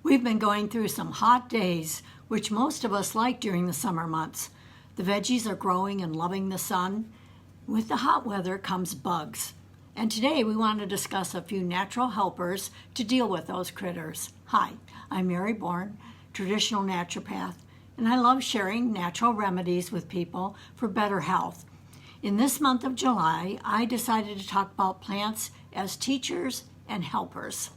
We've been going through some hot days, which most of us like during the summer months. The veggies are growing and loving the sun. With the hot weather comes bugs. And today we want to discuss a few natural helpers to deal with those critters. Hi, I'm Mary Bourne, traditional naturopath, and I love sharing natural remedies with people for better health. In this month of July, I decided to talk about plants as teachers and helpers.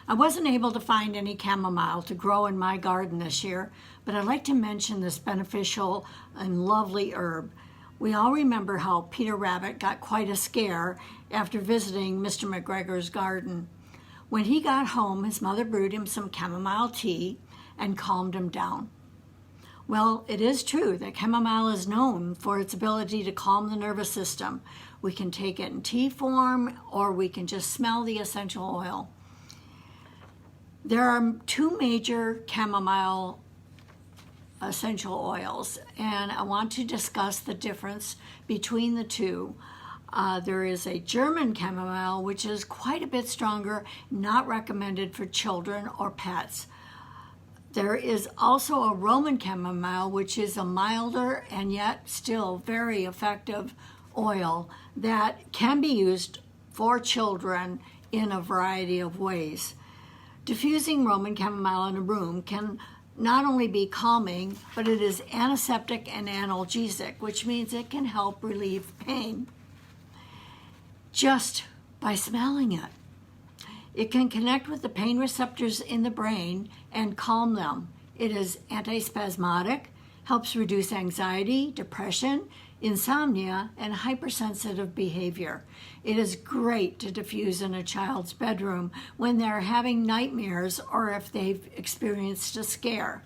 I wasn't able to find any chamomile to grow in my garden this year, but I'd like to mention this beneficial and lovely herb. We all remember how Peter Rabbit got quite a scare after visiting Mr. McGregor's garden. When he got home, his mother brewed him some chamomile tea and calmed him down. Well, it is true that chamomile is known for its ability to calm the nervous system. We can take it in tea form, or we can just smell the essential oil. There are two major chamomile essential oils, and I want to discuss the difference between the two. There is a German chamomile, which is quite a bit stronger, not recommended for children or pets. There is also a Roman chamomile, which is a milder and yet still very effective oil that can be used for children in a variety of ways. Diffusing Roman chamomile in a room can not only be calming, but it is antiseptic and analgesic, which means it can help relieve pain just by smelling it. It can connect with the pain receptors in the brain and calm them. It is antispasmodic, helps reduce anxiety, depression, insomnia, and hypersensitive behavior. It is great to diffuse in a child's bedroom when they're having nightmares or if they've experienced a scare.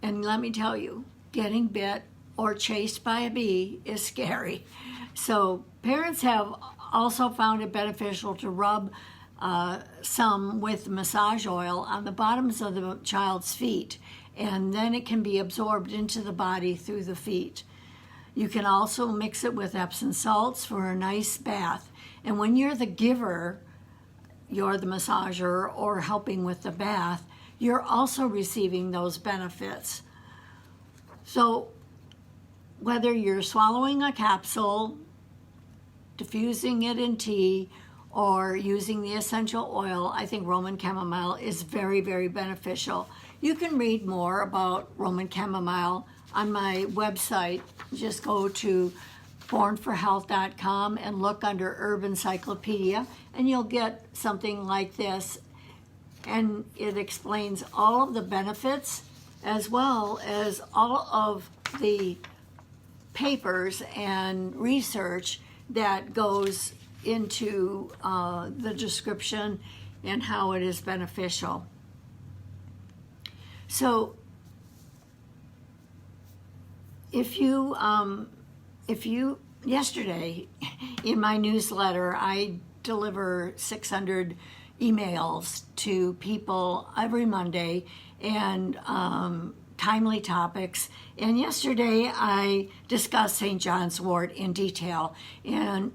And let me tell you, getting bit or chased by a bee is scary. So parents have also found it beneficial to rub some with massage oil on the bottoms of the child's feet, and then it can be absorbed into the body through the feet. You can also mix it with Epsom salts for a nice bath. And when you're the giver, you're the massager or helping with the bath, you're also receiving those benefits. So whether you're swallowing a capsule, diffusing it in tea, or using the essential oil, I think Roman chamomile is very, very beneficial. You can read more about Roman chamomile on my website. Just go to bornforhealth.com and look under Herb Encyclopedia, and you'll get something like this. And it explains all of the benefits as well as all of the papers and research that goes into the description and how it is beneficial. So if you yesterday in my newsletter, I deliver 600 emails to people every Monday, and timely topics. And yesterday I discussed St. John's wort in detail. And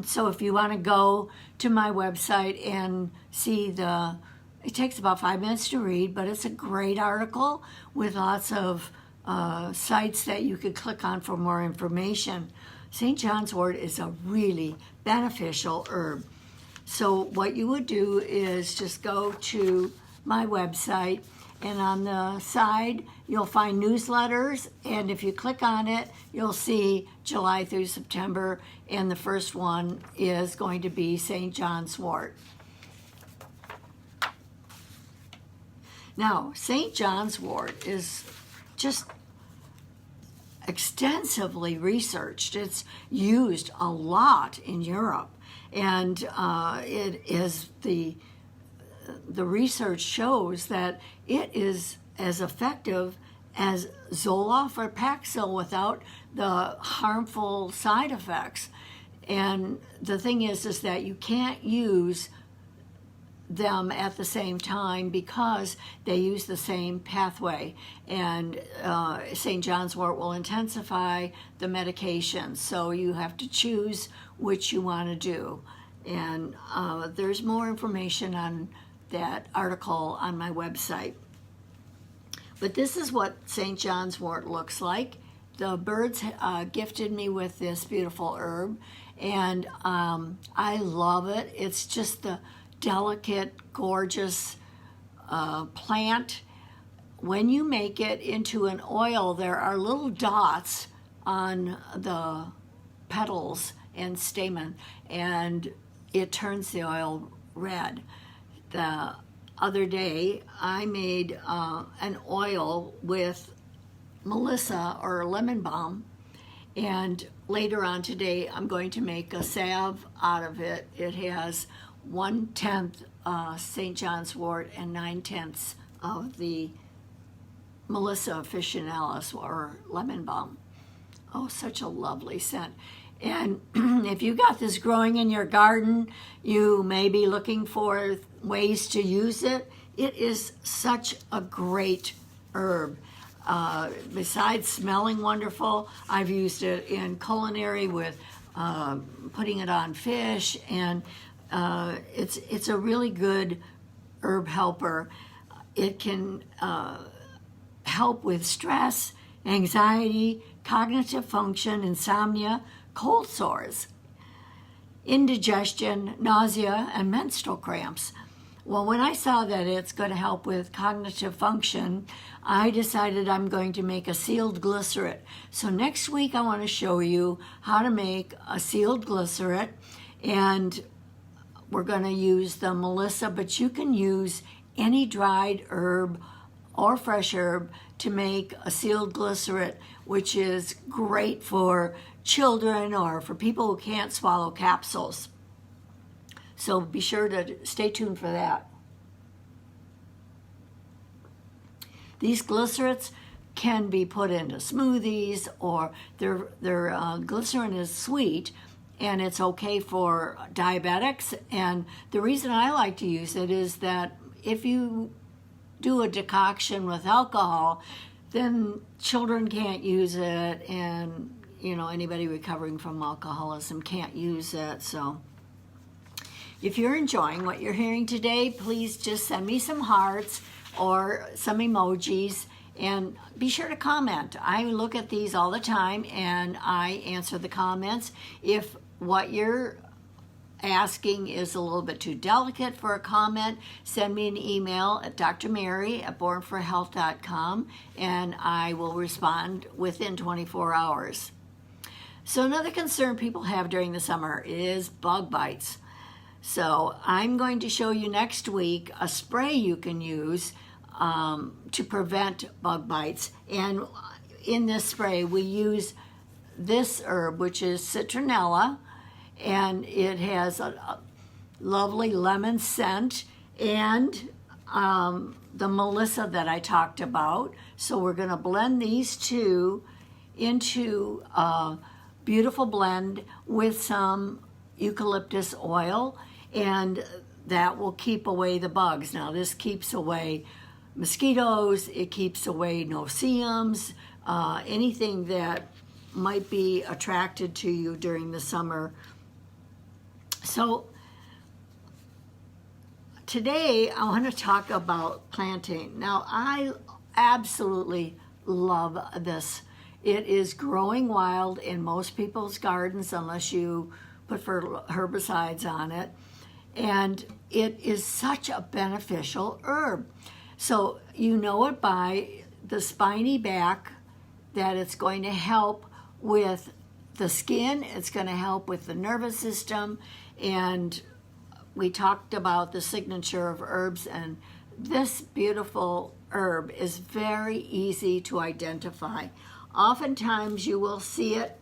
so if you want to go to my website and see it takes about 5 minutes to read, but it's a great article with lots of sites that you could click on for more information. St. John's wort is a really beneficial herb. So what you would do is just go to my website, and on the side you'll find newsletters, and if you click on it, you'll see July through September, and the first one is going to be St. John's wort. Now, St. John's wort is just extensively researched. It's used a lot in Europe, and it is the research shows that it is as effective as Zoloft or Paxil without the harmful side effects. And the thing is that you can't use them at the same time because they use the same pathway, and St. John's wort will intensify the medication, so you have to choose which you want to do. And there's more information on that article on my website. But this is what St. John's wort looks like. The birds gifted me with this beautiful herb, and I love it. It's just the delicate, gorgeous plant. When you make it into an oil, there are little dots on the petals and stamen, and it turns the oil red. The other day, I made an oil with Melissa or lemon balm, and later on today I'm going to make a salve out of it. It has 1/10 St. John's wort and 9/10 of the Melissa officinalis or lemon balm. Oh, such a lovely scent. And if you got this growing in your garden, you may be looking for ways to use it. It is such a great herb. Besides smelling wonderful, I've used it in culinary with putting it on fish, and it's a really good herb helper. It can help with stress, anxiety, cognitive function, insomnia, cold sores, indigestion, nausea, and menstrual cramps. Well, when I saw that it's going to help with cognitive function, I decided I'm going to make a sealed glycerin. So next week I want to show you how to make a sealed glycerin, and we're going to use the Melissa, but you can use any dried herb or fresh herb to make a sealed glycerin, which is great for children or for people who can't swallow capsules. So be sure to stay tuned for that. These glycerins can be put into smoothies, or their glycerin is sweet, and it's okay for diabetics. And the reason I like to use it is that if you do a decoction with alcohol, then children can't use it, and anybody recovering from alcoholism can't use it. So if you're enjoying what you're hearing today, please just send me some hearts or some emojis, and be sure to comment. I look at these all the time, and I answer the comments. If what you're asking is a little bit too delicate for a comment, send me an email at drmary@bornforhealth.com, and I will respond within 24 hours. So another concern people have during the summer is bug bites. So I'm going to show you next week a spray you can use to prevent bug bites. And in this spray, we use this herb, which is citronella, and it has a lovely lemon scent, and the Melissa that I talked about. So we're going to blend these two into a beautiful blend with some eucalyptus oil, and that will keep away the bugs. Now this keeps away mosquitoes, it keeps away no-see-ums, anything that might be attracted to you during the summer. So today I want to talk about planting. Now I absolutely love this. It is growing wild in most people's gardens unless you put herbicides on it, and it is such a beneficial herb. So you know it by the spiny back that it's going to help with the skin, it's going to help with the nervous system, and we talked about the signature of herbs, and this beautiful herb is very easy to identify. Oftentimes you will see it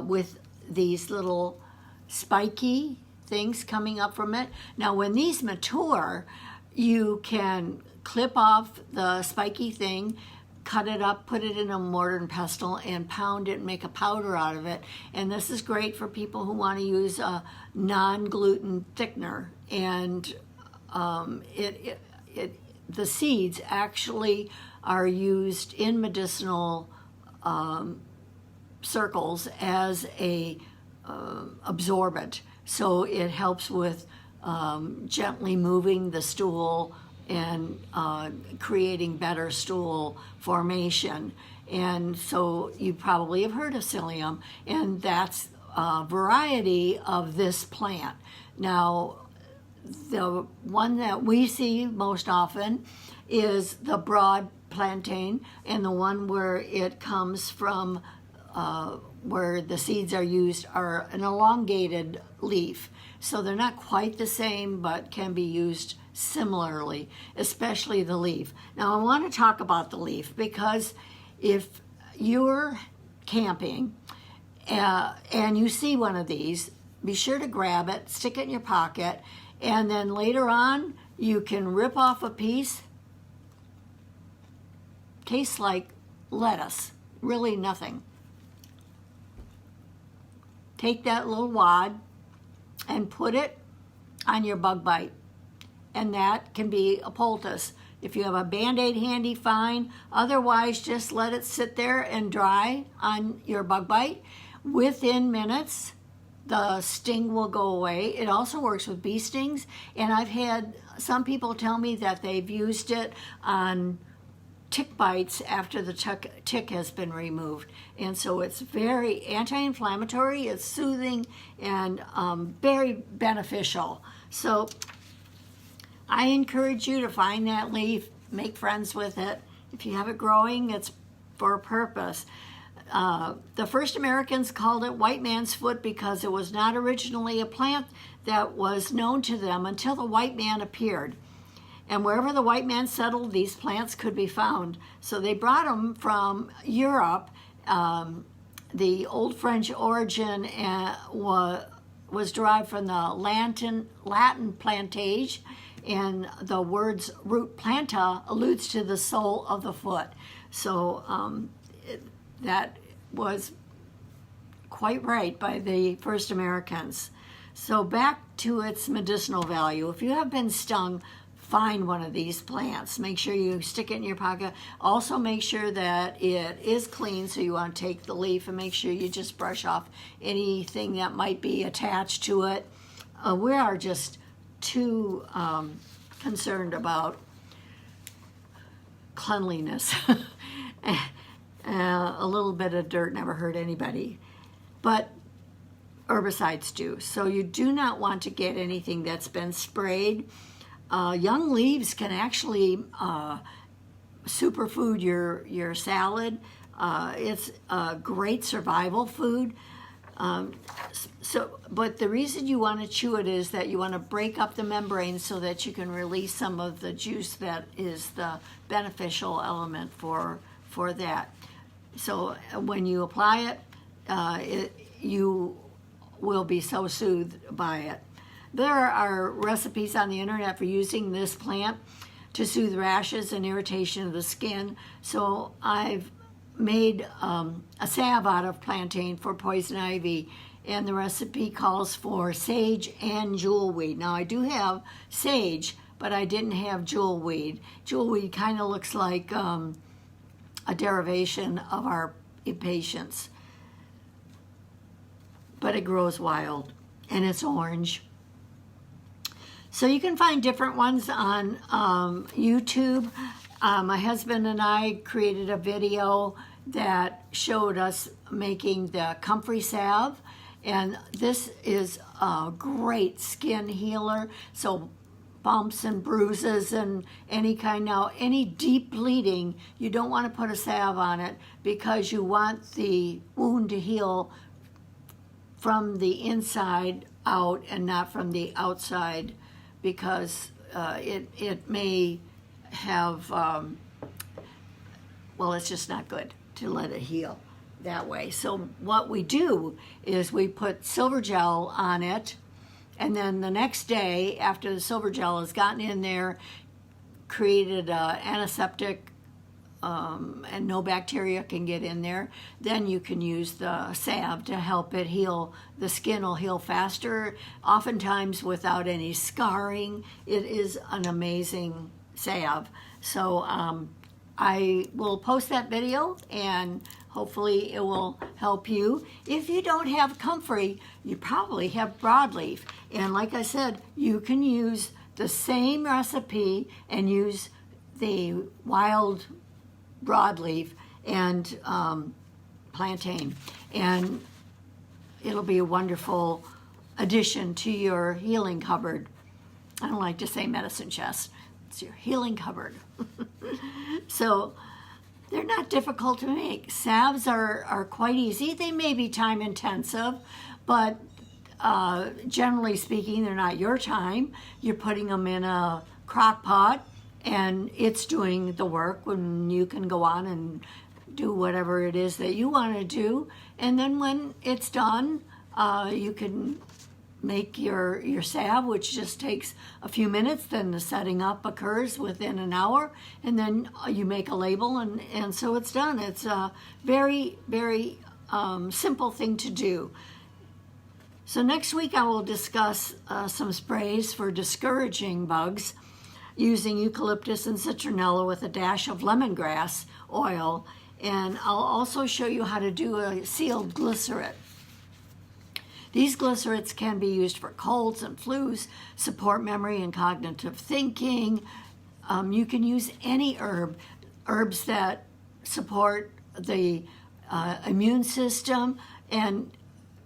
with these little spiky things coming up from it. Now when these mature, you can clip off the spiky thing, cut it up, put it in a mortar and pestle, and pound it and make a powder out of it. And this is great for people who want to use a non-gluten thickener. And the seeds actually are used in medicinal circles as a absorbent. So it helps with gently moving the stool and creating better stool formation. And so you probably have heard of psyllium, and that's a variety of this plant. Now, the one that we see most often is the broad plantain, and the one where it comes from, where the seeds are used, are an elongated leaf. So they're not quite the same, but can be used similarly, especially the leaf. Now I want to talk about the leaf, because if you're camping and you see one of these, be sure to grab it, stick it in your pocket, and then later on you can rip off a piece. Tastes like lettuce, really nothing. Take that little wad and put it on your bug bite, and that can be a poultice. If you have a Band-Aid handy, fine. Otherwise, just let it sit there and dry on your bug bite. Within minutes, the sting will go away. It also works with bee stings, and I've had some people tell me that they've used it on tick bites after the tick has been removed. And so it's very anti-inflammatory, it's soothing, and very beneficial. So I encourage you to find that leaf, make friends with it. If you have it growing, it's for a purpose. The first Americans called it white man's foot because it was not originally a plant that was known to them until the white man appeared. And wherever the white man settled, these plants could be found. So they brought them from Europe. The Old French origin was derived from the Latin plantage, and the word's root planta alludes to the sole of the foot. So that was quite right by the first Americans. So back to its medicinal value. If you have been stung, find one of these plants. Make sure you stick it in your pocket. Also make sure that it is clean, so you want to take the leaf and make sure you just brush off anything that might be attached to it. We are just too concerned about cleanliness. A little bit of dirt never hurt anybody, but herbicides do. So you do not want to get anything that's been sprayed. Young leaves can actually superfood your salad. It's a great survival food. But the reason you want to chew it is that you want to break up the membrane so that you can release some of the juice that is the beneficial element for that. So when you apply it, you will be so soothed by it. There are recipes on the internet for using this plant to soothe rashes and irritation of the skin. So I've made a salve out of plantain for poison ivy, and the recipe calls for sage and jewelweed. Now I do have sage, but I didn't have jewelweed. Jewelweed kind of looks like a derivation of our impatiens, but it grows wild and it's orange. So you can find different ones on YouTube. My husband and I created a video that showed us making the comfrey salve, and this is a great skin healer. So bumps and bruises and any deep bleeding, you don't want to put a salve on it because you want the wound to heal from the inside out and not from the outside, because it may have, it's just not good to let it heal that way. So what we do is we put silver gel on it, and then the next day, after the silver gel has gotten in there, created an antiseptic, and no bacteria can get in there, then you can use the salve to help it heal. The skin will heal faster, oftentimes without any scarring. It is an amazing salve. So I will post that video and hopefully it will help you. If you don't have comfrey, you probably have broadleaf. And like I said, you can use the same recipe and use the wild broadleaf and plantain. And it'll be a wonderful addition to your healing cupboard. I don't like to say medicine chest. It's your healing cupboard. So they're not difficult to make. Salves are quite easy. They may be time intensive, but generally speaking, they're not your time. You're putting them in a crock pot and it's doing the work when you can go on and do whatever it is that you want to do. And then when it's done, you can make your salve, which just takes a few minutes. Then the setting up occurs within an hour, and then you make a label, and so it's done. It's a very, very simple thing to do. So next week I will discuss some sprays for discouraging bugs using eucalyptus and citronella with a dash of lemongrass oil, and I'll also show you how to do a sealed glycerin. These glycerins can be used for colds and flus, support memory and cognitive thinking. You can use any herbs that support the immune system, and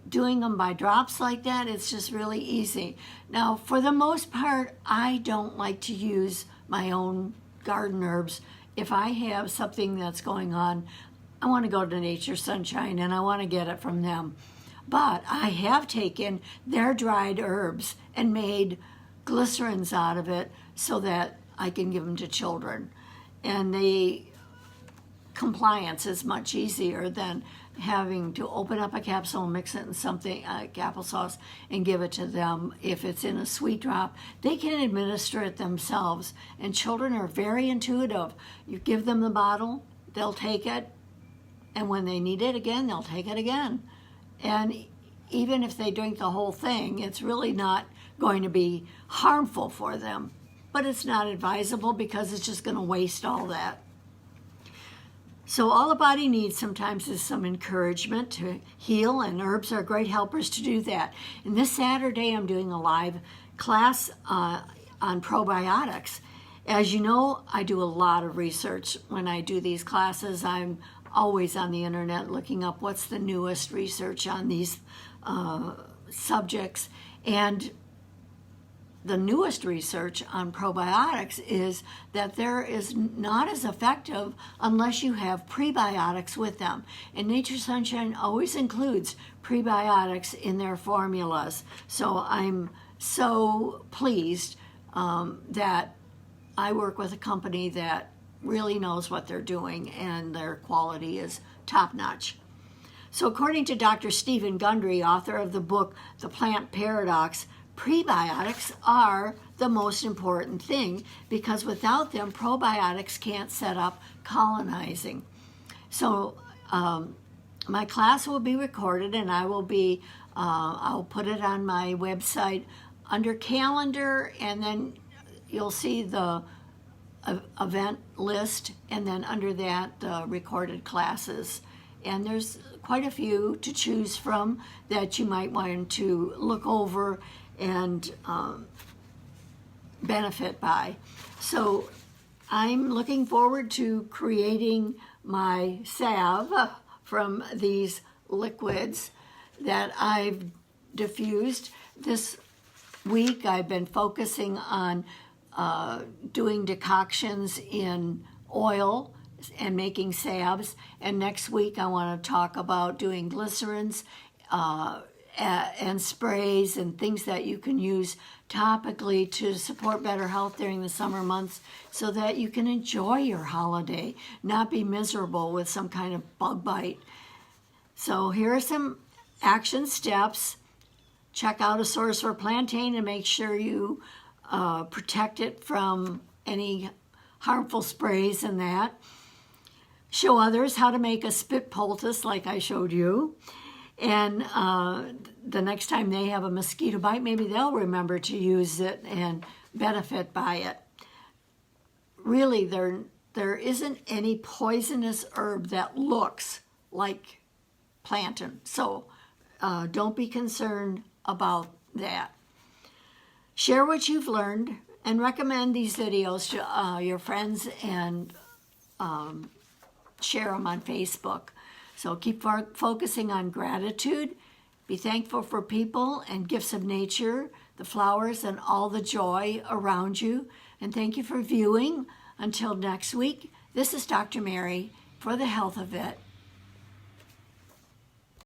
doing them by drops like that, it's just really easy. Now, for the most part, I don't like to use my own garden herbs. If I have something that's going on, I want to go to Nature Sunshine and I want to get it from them. But I have taken their dried herbs and made glycerins out of it so that I can give them to children. And the compliance is much easier than having to open up a capsule and mix it in something, applesauce, and give it to them. If it's in a sweet drop, they can administer it themselves. And children are very intuitive. You give them the bottle, they'll take it, and when they need it again, they'll take it again. And even if they drink the whole thing, it's really not going to be harmful for them. But it's not advisable because it's just going to waste all that. So all the body needs sometimes is some encouragement to heal, and herbs are great helpers to do that. And this Saturday, I'm doing a live class on probiotics. As you know, I do a lot of research when I do these classes. I'm always on the internet looking up what's the newest research on these subjects. And the newest research on probiotics is that there is not as effective unless you have prebiotics with them. And Nature Sunshine always includes prebiotics in their formulas. So I'm so pleased that I work with a company that really knows what they're doing and their quality is top-notch. So according to Dr. Stephen Gundry, author of the book The Plant Paradox, prebiotics are the most important thing because without them, probiotics can't set up colonizing. So my class will be recorded and I'll put it on my website under calendar, and then you'll see the event list, and then under that the recorded classes. And there's quite a few to choose from that you might want to look over and benefit by. So I'm looking forward to creating my salve from these liquids that I've diffused. This week I've been focusing on doing decoctions in oil and making salves, and next week I want to talk about doing glycerins and sprays and things that you can use topically to support better health during the summer months so that you can enjoy your holiday, not be miserable with some kind of bug bite. So here are some action steps. Check out a source for plantain and make sure you protect it from any harmful sprays and that. Show others how to make a spit poultice like I showed you. And the next time they have a mosquito bite, maybe they'll remember to use it and benefit by it. Really, they're there isn't any poisonous herb that looks like plantain. So don't be concerned about that. Share what you've learned and recommend these videos to your friends and share them on Facebook. So keep focusing on gratitude. Be thankful for people and gifts of nature, the flowers, and all the joy around you. And thank you for viewing. Until next week, this is Dr. Mary for the Health of It.